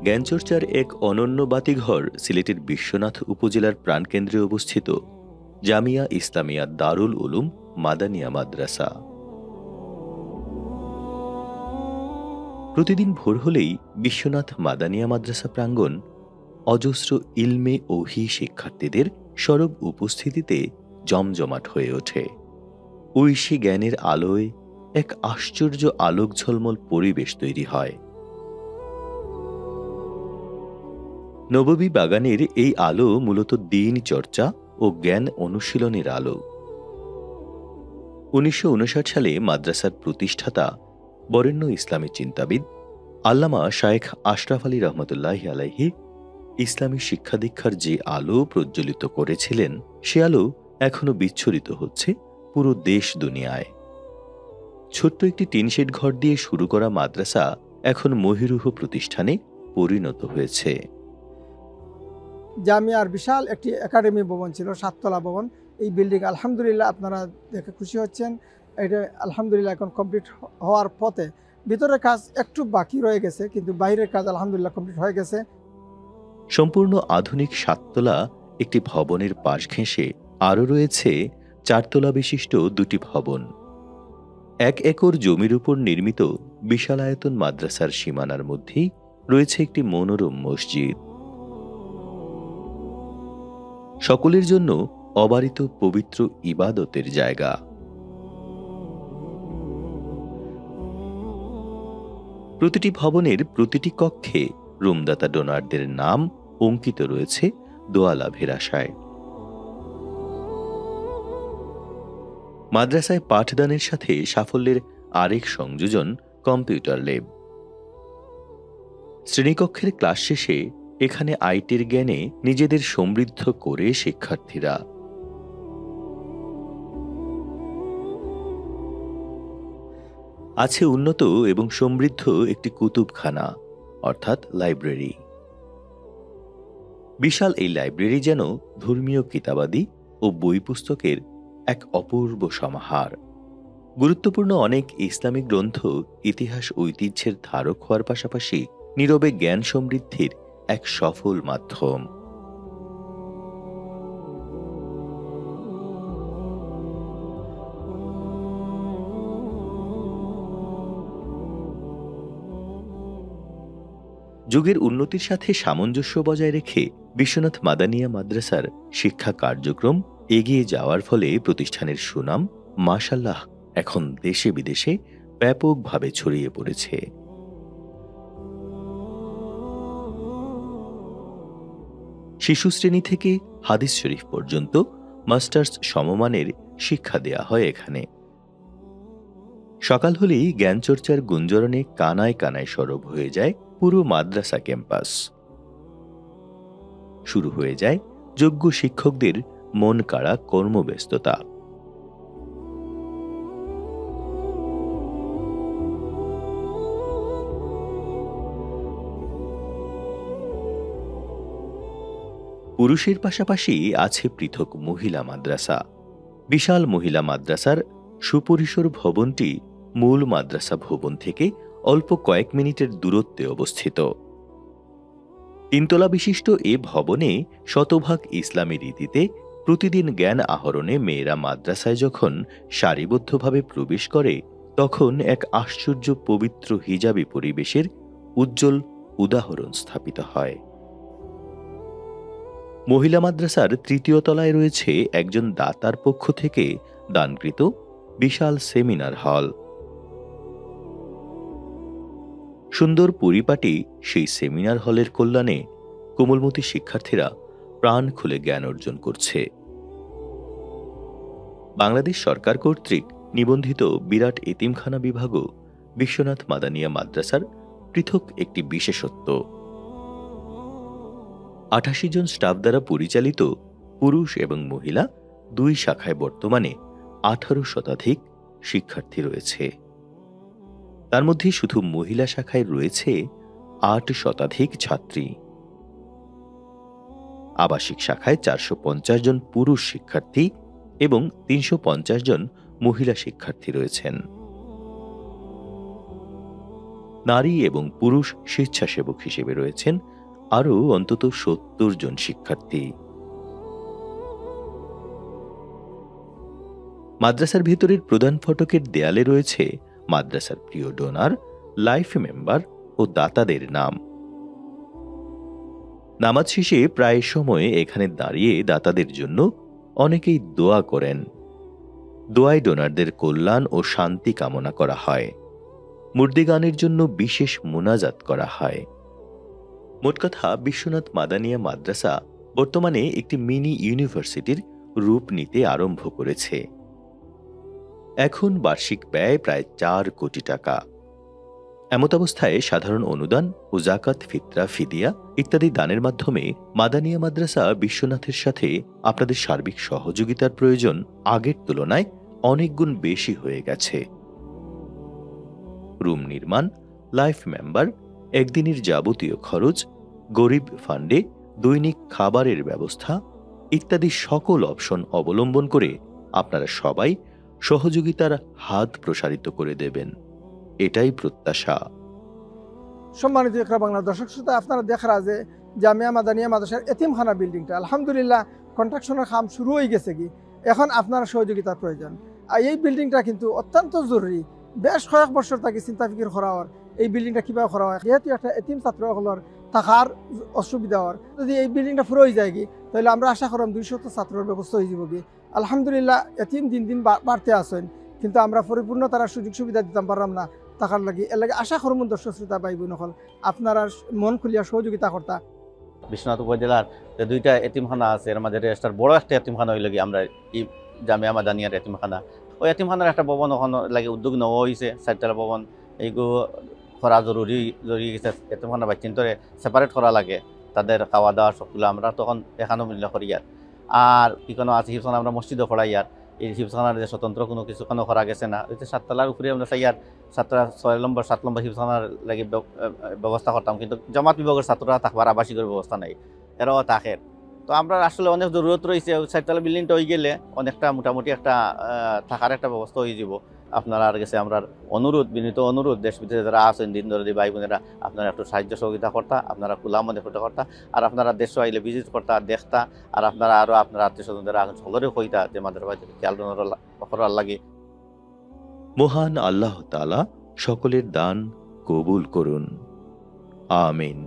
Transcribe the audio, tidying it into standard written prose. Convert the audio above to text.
জ্ঞানচর্চার এক অনন্য বাতিঘর সিলেটের বিশ্বনাথ উপজেলার প্রাণকেন্দ্রে অবস্থিত জামিয়া ইসলামিয়া দারুল উলুম মাদানিয়া মাদ্রাসা। প্রতিদিন ভোর হলেই বিশ্বনাথ মাদানিয়া মাদ্রাসা প্রাঙ্গণ অজস্র ইলমে ওহি শিক্ষার্থীদের সরব উপস্থিতিতে জমজমাট হয়ে ওঠে। ঐশী জ্ঞানের আলোয় এক আশ্চর্য আলোক ঝলমল পরিবেশ তৈরি হয়। নববী বাগানের এই আলো মূলত দিন চর্চা ও জ্ঞান অনুশীলনের আলো। ১৯৫৯ সালে মাদ্রাসার প্রতিষ্ঠাতা বরেণ্য ইসলামী চিন্তাবিদ আল্লামা শায়েখ আশরাফ আলী রহমতুল্লাহি আলাইহি ইসলামী শিক্ষা দীক্ষার যে আলো প্রজ্বলিত করেছিলেন, সে আলো এখনো বিচ্ছুরিত হচ্ছে পুরো দেশ দুনিয়ায়। ছোট্ট একটি টিনশেড ঘর দিয়ে শুরু করা মাদ্রাসা এখন মহিরুহ প্রতিষ্ঠানে পরিণত হয়েছে। জামিয়ার বিশাল একটি একাডেমি ভবন ছিল, ৭ তলা ভবন। এই বিল্ডিং আলহামদুলিল্লাহ আপনারা দেখে খুশি হচ্ছেন। এটা আলহামদুলিল্লাহ এখন কমপ্লিট হওয়ার পথে। ভিতরের কাজ একটু বাকি রয়ে গেছে, কিন্তু বাইরের কাজ আলহামদুলিল্লাহ কমপ্লিট হয়ে গেছে। সম্পূর্ণ আধুনিক ৭ তলা একটি ভবনের পাশ ঘেঁষে আরও রয়েছে ৪ তলা বিশিষ্ট দুটি ভবন। ১ একর জমির উপর নির্মিত বিশালায়তন মাদ্রাসার সীমানার মধ্যেই রয়েছে একটি মনোরম মসজিদ। সকলের জন্য অবারিত পবিত্র ইবাদতের জায়গা। প্রতিটি ভবনের প্রতিটি কক্ষে রুমদাতা ডোনারদের নাম অঙ্কিত রয়েছে দোয়া লাভের আশায়। মাদ্রাসায় পাঠদানের সাথে সাফল্যের আরেক সংযোজন কম্পিউটার ল্যাব। শ্রেণীকক্ষের ক্লাস শেষে এখানে আইটির জ্ঞানে নিজেদের সমৃদ্ধ করে শিক্ষার্থীরা। আছে উন্নত এবং সমৃদ্ধ একটি কুতুবখানা, অর্থাৎ লাইব্রেরি। বিশাল এই লাইব্রেরি যেন ধর্মীয় কিতাবাদি ও বই পুস্তকের এক অপূর্ব সমাহার। গুরুত্বপূর্ণ অনেক ইসলামিক গ্রন্থ ইতিহাস ঐতিহ্যের ধারক হওয়ার পাশাপাশি নীরবে জ্ঞান সমৃদ্ধির এক সফল মাধ্যম। যুগের উন্নতির সাথে সামঞ্জস্য বজায় রেখে বিশ্বনাথ মাদানিয়া মাদ্রাসার শিক্ষা কার্যক্রম এগিয়ে যাওয়ার ফলে প্রতিষ্ঠানের সুনাম মাশাআল্লাহ এখন দেশে বিদেশে ব্যাপকভাবে ছড়িয়ে পড়েছে। শিশু শ্রেণী থেকে হাদিস শরীফ পর্যন্ত মাস্টার্স সমমানের শিক্ষা দেয়া হয় এখানে। সকাল হলেই জ্ঞানচর্চার গুঞ্জরণে কানায় কানায় সরব হয়ে যায় পুরো মাদ্রাসা ক্যাম্পাস। শুরু হয়ে যায় যোগ্য শিক্ষকদের মন কাড়া কর্মব্যস্ততা। পুরুষের পাশাপাশি আছে পৃথক মহিলা মাদ্রাসা। বিশাল মহিলা মাদ্রাসার সুপরিসর ভবনটি মূল মাদ্রাসা ভবন থেকে অল্প কয়েক মিনিটের দূরত্বে অবস্থিত। ৩ তলা বিশিষ্ট এ ভবনে শতভাগ ইসলামী রীতিতে প্রতিদিন জ্ঞান আহরণে মেয়েরা মাদ্রাসায় যখন সারিবদ্ধভাবে প্রবেশ করে, তখন এক আশ্চর্য পবিত্র হিজাবি পরিবেশের উজ্জ্বল উদাহরণ স্থাপিত হয়। মহিলা মাদ্রাসার ৩য় তলায় রয়েছে একজন দাতার পক্ষ থেকে দানকৃত বিশাল সেমিনার হল। সুন্দর পরিপাটি সেই সেমিনার হলের কল্যাণে কোমলমতি শিক্ষার্থীরা প্রাণ খুলে জ্ঞান অর্জন করছে। বাংলাদেশ সরকার কর্তৃক নিবন্ধিত বিরাট এতিমখানা বিভাগও বিশ্বনাথ মাদানিয়া মাদ্রাসার পৃথক একটি বিশেষত্ব। ৮৮ জন স্টাফ দ্বারা পরিচালিত পুরুষ এবং মহিলা ২ শাখায় বর্তমানে ১৮ শতাধিক শিক্ষার্থী রয়েছে। তার মধ্যে শুধু মহিলা শাখায় রয়েছে ৮ শতাধিক ছাত্রী। আবাসিক শাখায় ৪৫০ জন পুরুষ শিক্ষার্থী এবং ৩৫০ জন মহিলা শিক্ষার্থী রয়েছেন। নারী এবং পুরুষ স্বেচ্ছাসেবক হিসেবে রয়েছেন আরও অন্তত ৭০ জন শিক্ষার্থী। মাদ্রাসার ভেতরের প্রধান ফটকের দেয়ালে রয়েছে মাদ্রাসার প্রিয় ডোনার, লাইফ মেম্বার ও দাতাদের নাম। নামাজ শেষে প্রায় সময় এখানে দাঁড়িয়ে দাতাদের জন্য অনেকেই দোয়া করেন। দোয়ায় ডোনারদের কল্যাণ ও শান্তি কামনা করা হয়। মুর্দিগানের জন্য বিশেষ মুনাজাত করা হয়। মোট কথা, বিশ্বনাথ মাদানিয়া মাদ্রাসা বর্তমানে একটি মিনি ইউনিভার্সিটির রূপ নিতে আরম্ভ করেছে। এখন বার্ষিক ব্যয় প্রায় ৪ কোটি টাকা। এমতাবস্থায় সাধারণ অনুদান ও জাকাত, ফিতরা, ফিদিয়া ইত্যাদি দানের মাধ্যমে মাদানিয়া মাদ্রাসা বিশ্বনাথের সাথে আপনাদের সার্বিক সহযোগিতার প্রয়োজন আগের তুলনায় অনেক গুণ বেশি হয়ে গেছে। রুম নির্মাণ, লাইফ মেম্বার, একদিনের যাবতীয় খরচ, গরিব ফান্ডে দৈনিক খাবারের ব্যবস্থা ইত্যাদি সকল অপশন অবলম্বন করে আপনারা সবাই সহযোগিতার হাত প্রসারিত করে দেবেন, এটাই প্রত্যাশা। সম্মানিত ইকরা বাংলা দর্শক শ্রোতা, আপনারা দেখারা যে জামিয়া মাদানিয়া মাদ্রাসার এতিমখানা বিল্ডিংটা আলহামদুলিল্লাহ কন্ট্রাকশনের কাম শুরু হয়ে গেছে কি, এখন আপনার সহযোগিতার প্রয়োজন। আর এই বিল্ডিংটা কিন্তু অত্যন্ত জরুরি। বেশ কয়েক বছর তাকে চিন্তা ফিকির করা হয় এই বিল্ডিংটা কীভাবে করা হয়, যেহেতু একটা এতিম ছাত্রসকলের থাকার অসুবিধা হওয়ার, যদি এই বিল্ডিংটা পুরো হয়ে যায় কি তাহলে আমরা আশা করলাম 200 ছাত্রের ব্যবস্থা হয়ে যাব কি। আলহামদুলিল্লাহ এতিম দিন দিন বাড়তে আসেন, কিন্তু আমরা পরিপূর্ণ তারা সুযোগ সুবিধা দিতাম পারলাম না টাকার লাগি। এর লাগে আশা করুন দর্শক শ্রোতা ভাই বোন সকল আপনারা মন খুলিয়া সহযোগিতা করতা। বিশ্বনাথ উপজেলার যে 2টা এতিমখানা আছে এর মাঝে রেস্টার বড় একটা এতিমখানা হইলে আমরা এই জামিয়া মাদানিয়ার এতিমখানা, ওই এতিমখানার একটা ভবন ওখানে লাগে উদ্যোগ নেওয়া হয়েছে, 4তলা ভবন। এইগুলো করা জরুরি গেছে। এতিমখানা বাচ্চিন্তরে সেপারেট করা লাগে, তাদের খাওয়া দাওয়া সবগুলো আমরা তখন এখানেও মিল্লা করি। আর কি কোনো আছে হিফখানা আমরা মসজিদও পড়াই। আর এই হিফখানার যে স্বতন্ত্র কোনো কিছু কোনো করা গেছে না, ওই যে 7 তলার উপরে আমরা চাই আর 6 নম্বর 7 নম্বর হিফখানার লাগে ব্যবস্থা করতাম, কিন্তু জামাত বিভাগের ছাত্ররা থাকবার আবাসিকের ব্যবস্থা নাই, এরাও থাকে। তো আমরা আসলে অনেক জরুরত রয়েছে। 4তলা বিল্ডিংটা হয়ে গেলে অনেকটা মোটামুটি একটা থাকার একটা ব্যবস্থা হয়ে যাব। আপনারা আর গেছে আমরা অনুরোধ, বিনীত অনুরোধ, দেশ বিদেশে যারা আছেন দিন ধরে ভাই বোনেরা, আপনারা একটু সাহায্য সহযোগিতা করতা, আপনারা খোলা মনে করতা, আর আপনারা দেশ আইলে ভিজিট করতা, দেখতা, আর আপনারা আরও আপনার আত্মীয় স্বজন যারা আছেন সকলেরও কইতা যে আমাদের ভাই খেয়াল করার লাগে। মহান আল্লাহ তাআলা সকলের দান কবুল করুন, আমিন।